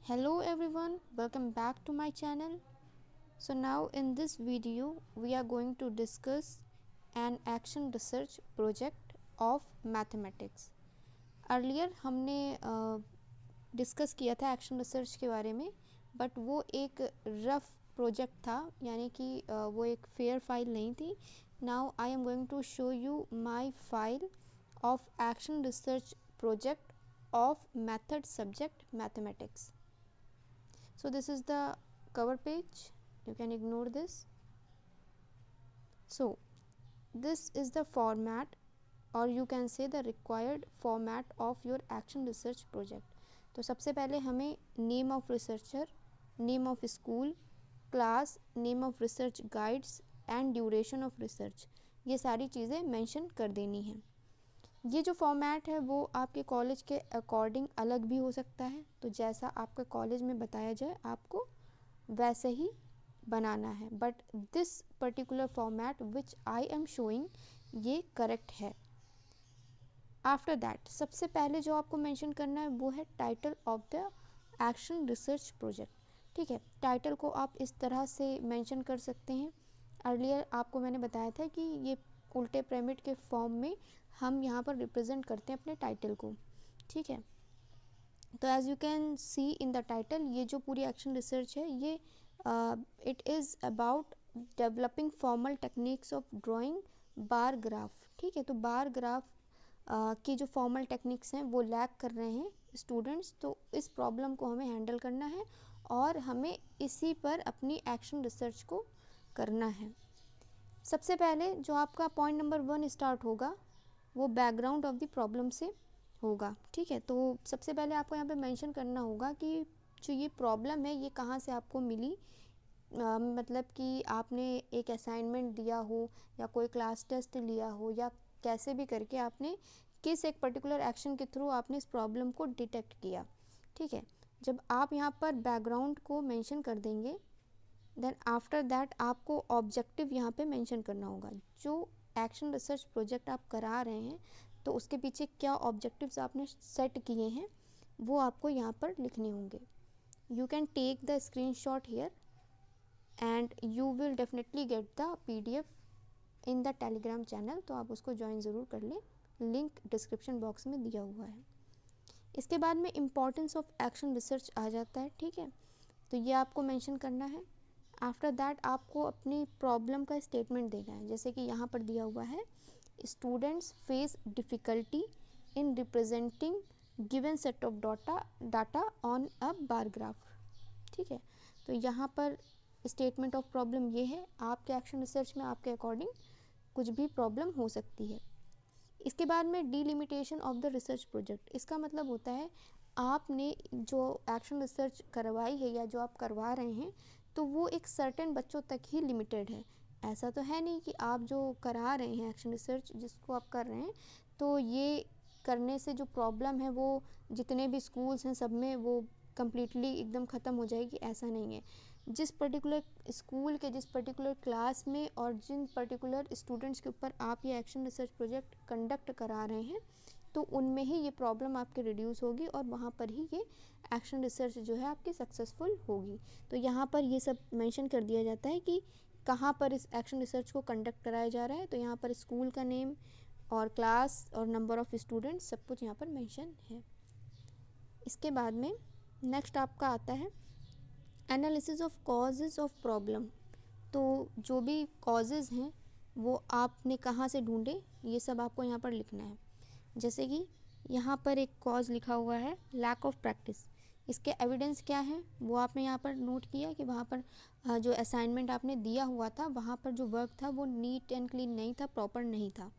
Hello everyone, welcome back to my channel. So now in this video we are going to discuss an action research project of mathematics. Earlier हमने discuss किया था action research के बारे में, but वो एक rough project था, यानी कि वो एक फेयर फाइल नहीं थी. Now I am going to show you my file of action research project of method subject mathematics. So this is the cover page, you can ignore this. So this is the format, or you can say the required format of your action research project. तो सबसे पहले हमें name of researcher, name of school, class, name of research guides and duration of research, ये सारी चीज़ें mention कर देनी है. ये जो फॉर्मेट है वो आपके कॉलेज के अकॉर्डिंग अलग भी हो सकता है, तो जैसा आपके कॉलेज में बताया जाए आपको वैसे ही बनाना है, but this particular format which I am showing ये करेक्ट है. आफ्टर दैट सबसे पहले जो आपको मेंशन करना है वो है title of the action research project. ठीक है, टाइटल को आप इस तरह से मेंशन कर सकते हैं. अर्लियर आपको मैंने बताया था कि ये उल्टे पिरामिड के फॉर्म में हम यहाँ पर रिप्रेजेंट करते हैं अपने टाइटल को. ठीक है, तो as you can see in the title, ये जो पूरी एक्शन रिसर्च है ये it is about developing formal techniques of drawing bar graph. ठीक है, तो बार ग्राफ की जो फॉर्मल टेक्निक्स हैं वो लैक कर रहे हैं स्टूडेंट्स, तो इस प्रॉब्लम को हमें हैंडल करना है और हमें इसी पर अपनी एक्शन रिसर्च को करना है. सबसे पहले जो आपका पॉइंट नंबर 1 स्टार्ट होगा वो बैकग्राउंड ऑफ द प्रॉब्लम से होगा. ठीक है, तो सबसे पहले आपको यहाँ पे मेंशन करना होगा कि जो ये प्रॉब्लम है ये कहाँ से आपको मिली. मतलब कि आपने एक असाइनमेंट दिया हो या कोई क्लास टेस्ट लिया हो या कैसे भी करके आपने किस एक पर्टिकुलर एक्शन के थ्रू आपने इस प्रॉब्लम को डिटेक्ट किया. ठीक है, जब आप यहाँ पर बैकग्राउंड को मेंशन कर देंगे देन आफ्टर दैट आपको ऑब्जेक्टिव यहाँ पे मेंशन करना होगा. जो एक्शन रिसर्च प्रोजेक्ट आप करा रहे हैं तो उसके पीछे क्या ऑब्जेक्टिव्स आपने सेट किए हैं वो आपको यहाँ पर लिखने होंगे. You can take the screenshot here and you will definitely get the PDF in the Telegram channel, तो आप उसको ज्वाइन ज़रूर कर लें, लिंक डिस्क्रिप्शन बॉक्स में दिया हुआ है. इसके बाद में इम्पॉर्टेंस ऑफ एक्शन रिसर्च आ जाता है. ठीक है, तो ये आपको मेंशन करना है. आफ्टर दैट आपको अपनी प्रॉब्लम का स्टेटमेंट देना है, जैसे कि यहाँ पर दिया हुआ है students face difficulty in representing given set of data on a bar graph. ठीक है, तो यहाँ पर स्टेटमेंट ऑफ प्रॉब्लम ये है. आपके एक्शन रिसर्च में आपके अकॉर्डिंग कुछ भी प्रॉब्लम हो सकती है. इसके बाद में delimitation of the research project. इसका मतलब होता है आपने जो एक्शन रिसर्च करवाई है या जो आप करवा रहे हैं तो वो एक सर्टेन बच्चों तक ही लिमिटेड है. ऐसा तो है नहीं कि आप जो करा रहे हैं एक्शन रिसर्च जिसको आप कर रहे हैं तो ये करने से जो प्रॉब्लम है वो जितने भी स्कूल्स हैं सब में वो कम्प्लीटली एकदम ख़त्म हो जाएगी, ऐसा नहीं है. जिस पर्टिकुलर स्कूल के जिस पर्टिकुलर क्लास में और जिन पर्टिकुलर स्टूडेंट्स के ऊपर आप ये एक्शन रिसर्च प्रोजेक्ट कंडक्ट करा रहे हैं तो उनमें ही ये प्रॉब्लम आपकी रिड्यूस होगी और वहाँ पर ही ये एक्शन रिसर्च जो है आपकी सक्सेसफुल होगी. तो यहाँ पर ये सब मेंशन कर दिया जाता है कि कहाँ पर इस एक्शन रिसर्च को कंडक्ट कराया जा रहा है. तो यहाँ पर स्कूल का नेम और क्लास और नंबर ऑफ़ स्टूडेंट्स सब कुछ यहाँ पर मेंशन है. इसके बाद में नेक्स्ट आपका आता है analysis of causes of problem. तो जो भी कॉजेज़ हैं वो आपने कहाँ से ढूंढे ये सब आपको यहाँ पर लिखना है. जैसे कि यहाँ पर एक कॉज लिखा हुआ है लैक ऑफ प्रैक्टिस. इसके एविडेंस क्या है वो आपने यहाँ पर नोट किया कि वहाँ पर जो असाइनमेंट आपने दिया हुआ था वहाँ पर जो वर्क था वो नीट एंड क्लीन नहीं था, प्रॉपर नहीं था.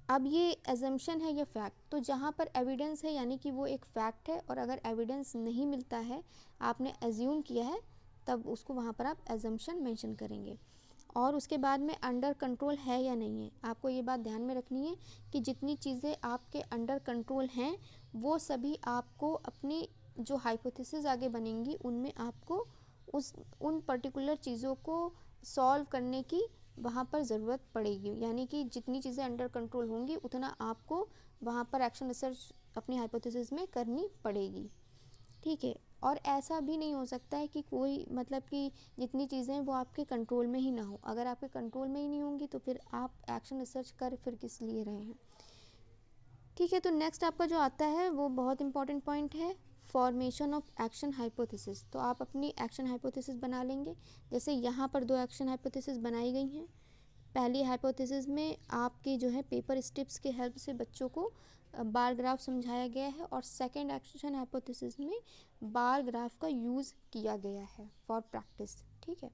अब ये एजम्पशन है या फैक्ट, तो जहाँ पर एविडेंस है यानी कि वो एक फैक्ट है, और अगर एविडेंस नहीं मिलता है आपने एज्यूम किया है तब उसको वहाँ पर आप एजम्पशन मेंशन करेंगे. और उसके बाद में अंडर कंट्रोल है या नहीं है, आपको ये बात ध्यान में रखनी है कि जितनी चीज़ें आपके अंडर कंट्रोल हैं वो सभी आपको अपनी जो हाइपोथेसिस आगे बनेंगी उनमें आपको उन पर्टिकुलर चीज़ों को सॉल्व करने की वहाँ पर ज़रूरत पड़ेगी. यानी कि जितनी चीज़ें अंडर कंट्रोल होंगी उतना आपको वहाँ पर एक्शन रिसर्च अपनी हाइपोथेसिस में करनी पड़ेगी. ठीक है। और ऐसा भी नहीं हो सकता है कि कोई मतलब कि जितनी चीज़ें हैं वो आपके कंट्रोल में ही ना हो। अगर आपके कंट्रोल में ही नहीं होंगी तो फिर आप एक्शन रिसर्च कर फिर किस लिए रहे हैं। ठीक है, तो नेक्स्ट आपका जो आता है वो बहुत इंपॉर्टेंट पॉइंट है, फॉर्मेशन ऑफ एक्शन हाइपोथेसिस। तो आप अपनी एक्शन हाइपोथेसिस बना लेंगे। जैसे यहाँ पर 2 एक्शन हाइपोथेसिस बनाई गई हैं। पहली हाइपोथेसिस में आपकी जो है पेपर स्टिप्स के हेल्प से बच्चों को बार ग्राफ समझाया गया है, और सेकंड एक्शन हाइपोथेसिस में बार ग्राफ का यूज़ किया गया है फॉर प्रैक्टिस। ठीक है,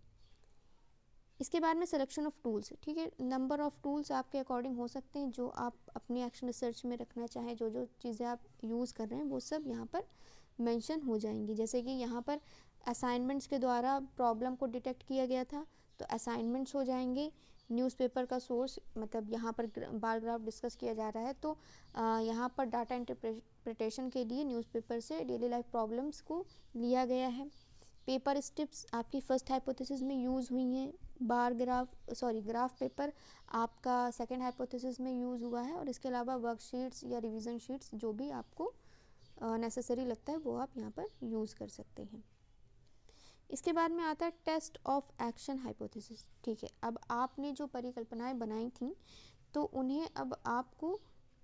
इसके बाद में सिलेक्शन ऑफ टूल्स। ठीक है, नंबर ऑफ टूल्स आपके अकॉर्डिंग हो सकते हैं जो आप अपनी एक्शन रिसर्च में रखना चाहें। जो जो चीज़ें आप यूज़ कर रहे हैं वो सब यहाँ पर मेंशन हो जाएंगी। जैसे कि यहाँ पर असाइनमेंट्स के द्वारा प्रॉब्लम को डिटेक्ट किया गया था तो असाइनमेंट्स हो जाएंगे। न्यूज़पेपर का सोर्स मतलब यहाँ पर बार ग्राफ डिस्कस किया जा रहा है तो यहाँ पर डाटा इंटरप्रिटेशन के लिए न्यूज़पेपर से डेली लाइफ प्रॉब्लम्स को लिया गया है। पेपर स्ट्रिप्स आपकी फर्स्ट हाइपोथेसिस में यूज़ हुई हैं। ग्राफ पेपर आपका सेकंड हाइपोथेसिस में यूज़ हुआ है। और इसके अलावा वर्कशीट्स या रिवीजन शीट्स जो भी आपको नेसेसरी लगता है वो आप यहाँ पर यूज़ कर सकते हैं। इसके बाद में आता है टेस्ट ऑफ एक्शन हाइपोथेसिस। ठीक है, अब आपने जो परिकल्पनाएं बनाई थी तो उन्हें अब आपको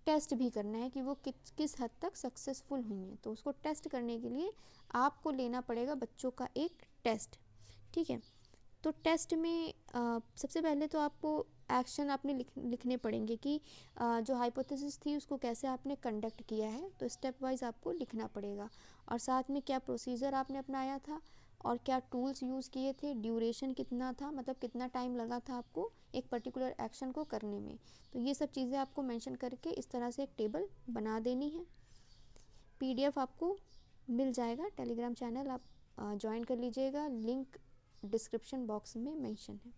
टेस्ट भी करना है कि वो किस हद तक सक्सेसफुल हुई हैं। तो उसको टेस्ट करने के लिए आपको लेना पड़ेगा बच्चों का एक टेस्ट। ठीक है, तो टेस्ट में सबसे पहले तो आपको एक्शन आपने लिखने पड़ेंगे कि जो हाइपोथेसिस थी उसको कैसे आपने कंडक्ट किया है। तो स्टेप वाइज आपको लिखना पड़ेगा, और साथ में क्या प्रोसीजर आपने अपनाया था और क्या टूल्स यूज़ किए थे, ड्यूरेशन कितना था, मतलब कितना टाइम लगा था आपको एक पर्टिकुलर एक्शन को करने में। तो ये सब चीज़ें आपको मेंशन करके इस तरह से एक टेबल बना देनी है। PDF आपको मिल जाएगा, टेलीग्राम चैनल आप ज्वाइन कर लीजिएगा, लिंक डिस्क्रिप्शन बॉक्स में मेंशन है।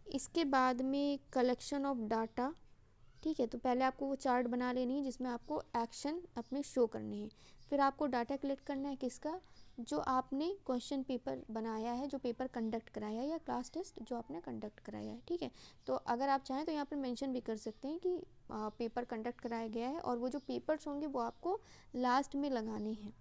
इसके बाद में कलेक्शन ऑफ डाटा। ठीक है, तो पहले आपको वो चार्ट बना लेनी है जिसमें आपको एक्शन अपने शो करने हैं। फिर आपको डाटा कलेक्ट करना है किसका, जो आपने क्वेश्चन पेपर बनाया है, जो पेपर कंडक्ट कराया है, या क्लास टेस्ट जो आपने कंडक्ट कराया है। ठीक है, तो अगर आप चाहें तो यहाँ पर मेंशन भी कर सकते हैं कि पेपर कंडक्ट कराया गया है, और वो जो पेपर्स होंगे वो आपको लास्ट में लगाने हैं।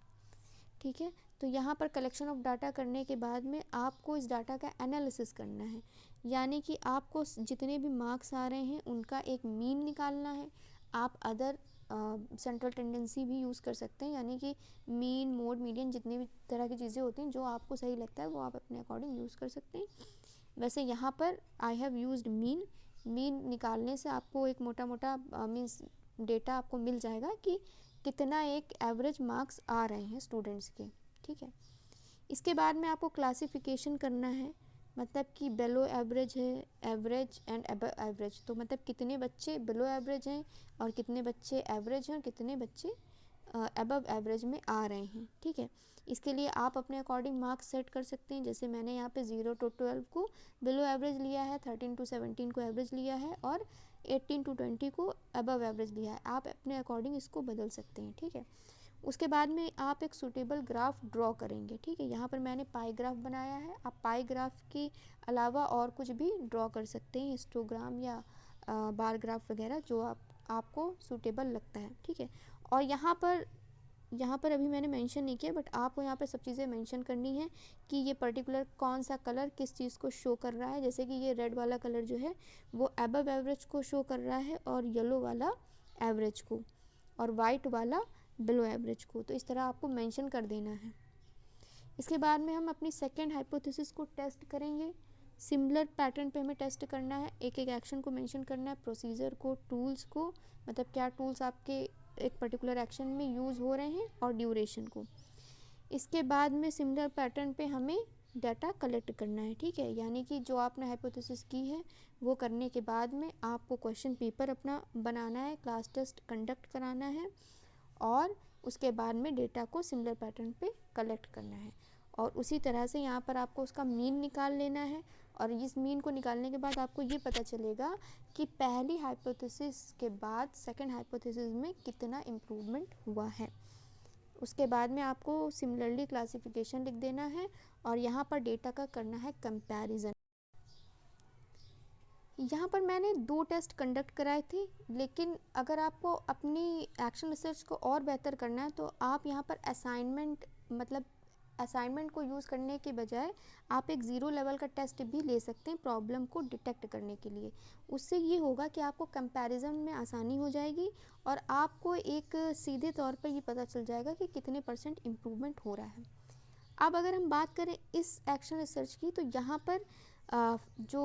ठीक है, तो यहाँ पर कलेक्शन ऑफ डाटा करने के बाद में आपको इस डाटा का एनालिसिस करना है, यानी कि आपको जितने भी मार्क्स आ रहे हैं उनका एक मीन निकालना है। आप अदर सेंट्रल टेंडेंसी भी यूज़ कर सकते हैं, यानी कि मीन, मोड, मीडियन, जितनी भी तरह की चीज़ें होती हैं जो आपको सही लगता है वो आप अपने अकॉर्डिंग यूज़ कर सकते हैं। वैसे यहाँ पर I have used mean. Mean निकालने से आपको एक मोटा मोटा मीन्स डेटा आपको मिल जाएगा कि कितना एक एवरेज मार्क्स आ रहे हैं स्टूडेंट्स के। ठीक है, इसके बाद में आपको क्लासिफिकेशन करना है, मतलब कि बिलो एवरेज है, एवरेज एंड अबव एवरेज। तो मतलब कितने बच्चे बिलो एवरेज हैं और कितने बच्चे एवरेज हैं और कितने बच्चे अबव एवरेज में आ रहे हैं। ठीक है, इसके लिए आप अपने अकॉर्डिंग मार्क्स सेट कर सकते हैं। जैसे मैंने यहाँ पे 0 to 12 को बिलो एवरेज लिया है, 13 to 17 को एवरेज लिया है, और 18 to 20 को अबव एवरेज लिया है। आप अपने अकॉर्डिंग इसको बदल सकते हैं। ठीक है, उसके बाद में आप एक सूटेबल ग्राफ ड्रॉ करेंगे। ठीक है, यहाँ पर मैंने पाई ग्राफ बनाया है। आप पाई ग्राफ के अलावा और कुछ भी ड्रॉ कर सकते हैं, हिस्टोग्राम या बार ग्राफ वगैरह, जो आपको सूटेबल लगता है। ठीक है, और यहाँ पर अभी मैंने मेंशन नहीं किया, बट आपको यहाँ पे सब चीज़ें मेंशन करनी है कि ये पर्टिकुलर कौन सा कलर किस चीज़ को शो कर रहा है। जैसे कि ये रेड वाला कलर जो है वो अबव एवरेज को शो कर रहा है, और येलो वाला एवरेज को, और वाइट वाला बिलो एवरेज को। तो इस तरह आपको मेंशन कर देना है। इसके बाद में हम अपनी सेकेंड हाइपोथेसिस को टेस्ट करेंगे। सिमिलर पैटर्न पे हमें टेस्ट करना है, एक एक एक्शन को मेंशन करना है, प्रोसीजर को, टूल्स को, मतलब क्या टूल्स आपके एक पर्टिकुलर एक्शन में यूज़ हो रहे हैं, और ड्यूरेशन को। इसके बाद में सिमिलर पैटर्न पे हमें डाटा कलेक्ट करना है। ठीक है, यानी कि जो आपने हाइपोथेसिस की है वो करने के बाद में आपको क्वेश्चन पेपर अपना बनाना है, क्लास टेस्ट कंडक्ट कराना है, और उसके बाद में डेटा को सिमिलर पैटर्न पे कलेक्ट करना है। और उसी तरह से यहाँ पर आपको उसका मीन निकाल लेना है, और इस मीन को निकालने के बाद आपको ये पता चलेगा कि पहली हाइपोथेसिस के बाद सेकंड हाइपोथेसिस में कितना इम्प्रूवमेंट हुआ है। उसके बाद में आपको सिमिलरली क्लासिफिकेशन लिख देना है, और यहाँ पर डेटा का करना है कंपैरिजन। यहाँ पर मैंने 2 टेस्ट कंडक्ट कराए थे, लेकिन अगर आपको अपनी एक्शन रिसर्च को और बेहतर करना है तो आप यहाँ पर असाइनमेंट को यूज़ करने के बजाय आप एक 0 लेवल का टेस्ट भी ले सकते हैं प्रॉब्लम को डिटेक्ट करने के लिए। उससे ये होगा कि आपको कंपैरिजन में आसानी हो जाएगी और आपको एक सीधे तौर पर ये पता चल जाएगा कि कितने % इम्प्रूवमेंट हो रहा है। अब अगर हम बात करें इस एक्शन रिसर्च की, तो यहाँ पर जो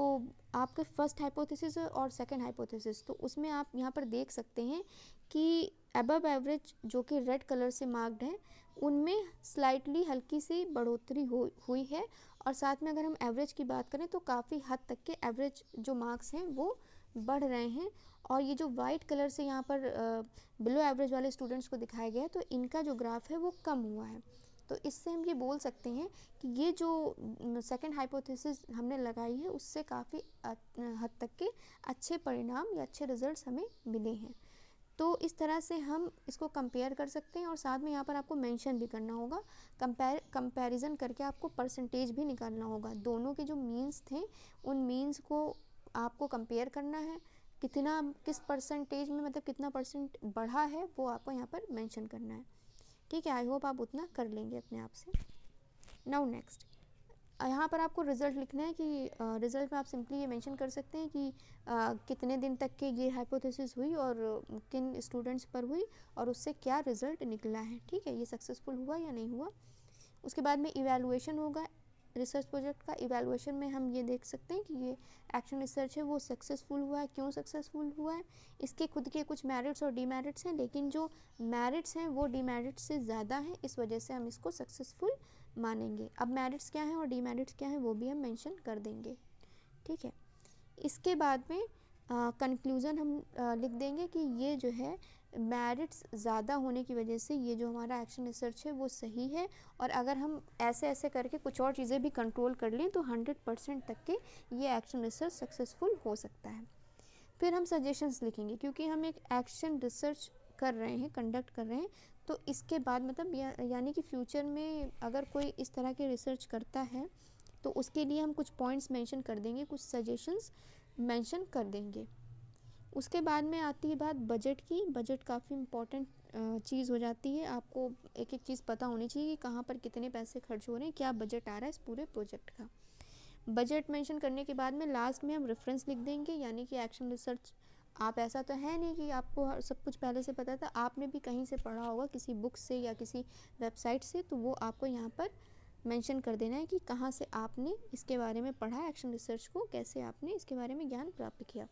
आपके फर्स्ट हाइपोथेसिस और सेकंड हाइपोथेसिस, तो उसमें आप यहाँ पर देख सकते हैं कि अबव एवरेज जो कि रेड कलर से मार्क्ड है, उनमें स्लाइटली हल्की सी बढ़ोतरी हुई है। और साथ में अगर हम एवरेज की बात करें तो काफ़ी हद तक के एवरेज जो मार्क्स हैं वो बढ़ रहे हैं। और ये जो वाइट कलर से यहाँ पर बिलो एवरेज वाले स्टूडेंट्स को दिखाया गया है, तो इनका जो ग्राफ है वो कम हुआ है। तो इससे हम ये बोल सकते हैं कि ये जो सेकंड हाइपोथेसिस हमने लगाई है उससे काफ़ी हद तक के अच्छे परिणाम या अच्छे रिजल्ट्स हमें मिले हैं। तो इस तरह से हम इसको कंपेयर कर सकते हैं और साथ में यहाँ पर आपको मेंशन भी करना होगा, कंपैरिजन करके आपको परसेंटेज भी निकालना होगा। दोनों के जो मीन्स थे उन मीन्स को आपको कंपेयर करना है, किस परसेंटेज में मतलब कितना % बढ़ा है वो आपको यहाँ पर मेंशन करना है। ठीक है, आई होप आप उतना कर लेंगे अपने आप से। नाउ नेक्स्ट, यहाँ पर आपको रिज़ल्ट लिखना है कि रिज़ल्ट में आप सिंपली ये मेंशन कर सकते हैं कि कितने दिन तक के ये हाइपोथेसिस हुई और किन स्टूडेंट्स पर हुई और उससे क्या रिज़ल्ट निकला है। ठीक है, ये सक्सेसफुल हुआ या नहीं हुआ। उसके बाद में इवैल्यूएशन होगा। रिसर्च प्रोजेक्ट का इवैल्यूएशन में हम ये देख सकते हैं कि ये एक्शन रिसर्च है वो सक्सेसफुल हुआ है, क्यों सक्सेसफुल हुआ है। इसके खुद के कुछ मेरिट्स और डीमेरिट्स हैं, लेकिन जो मेरिट्स हैं वो डीमेरिट्स से ज़्यादा हैं, इस वजह से हम इसको सक्सेसफुल मानेंगे। अब मेरिट्स क्या हैं और डीमेरिट्स क्या हैं वो भी हम मेंशन कर देंगे। ठीक है, इसके बाद में कंक्लूज़न हम लिख देंगे कि ये जो है मेरिट्स ज़्यादा होने की वजह से ये जो हमारा एक्शन रिसर्च है वो सही है। और अगर हम ऐसे ऐसे करके कुछ और चीज़ें भी कंट्रोल कर लें तो 100% तक के ये एक्शन रिसर्च सक्सेसफुल हो सकता है। फिर हम सजेशंस लिखेंगे, क्योंकि हम एक एक्शन रिसर्च कर रहे हैं, कंडक्ट कर रहे हैं, तो इसके बाद मतलब यानी कि फ्यूचर में अगर कोई इस तरह के रिसर्च करता है तो उसके लिए हम कुछ पॉइंट्स मेंशन कर देंगे, कुछ सजेशंस मेंशन कर देंगे। उसके बाद में आती है बात बजट की। बजट काफ़ी इम्पॉर्टेंट चीज़ हो जाती है। आपको एक एक चीज़ पता होनी चाहिए कि कहाँ पर कितने पैसे खर्च हो रहे हैं, क्या बजट आ रहा है इस पूरे प्रोजेक्ट का। बजट मेंशन करने के बाद में लास्ट में हम रेफरेंस लिख देंगे, यानी कि एक्शन रिसर्च आप ऐसा तो है नहीं कि आपको सब कुछ पहले से पता था, आपने भी कहीं से पढ़ा होगा किसी बुक से या किसी वेबसाइट से, तो वो आपको यहाँ पर मेंशन कर देना है कि कहाँ से आपने इसके बारे में पढ़ा, एक्शन रिसर्च को कैसे आपने इसके बारे में ज्ञान प्राप्त किया।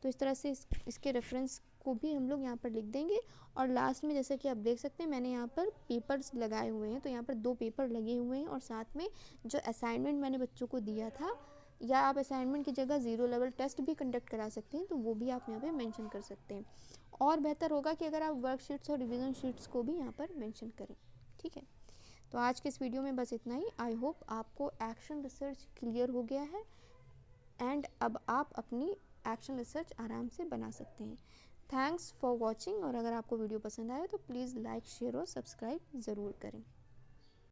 तो इस तरह से इसके रेफरेंस को भी हम लोग यहाँ पर लिख देंगे। और लास्ट में जैसे कि आप देख सकते हैं मैंने यहाँ पर पेपर्स लगाए हुए हैं, तो यहाँ पर 2 पेपर लगे हुए हैं और साथ में जो असाइनमेंट मैंने बच्चों को दिया था, या आप असाइनमेंट की जगह 0 लेवल टेस्ट भी कंडक्ट करा सकते हैं, तो वो भी आप यहाँ पे मेंशन कर सकते हैं। और बेहतर होगा कि अगर आप वर्कशीट्स और रिवीजन शीट्स को भी यहाँ पर मेंशन करें। ठीक है, तो आज के इस वीडियो में बस इतना ही। आई होप आपको एक्शन रिसर्च क्लियर हो गया है एंड अब आप अपनी एक्शन रिसर्च आराम से बना सकते हैं। थैंक्स फॉर वॉचिंग, और अगर आपको वीडियो पसंद आए तो प्लीज़ लाइक, शेयर और सब्सक्राइब ज़रूर करें।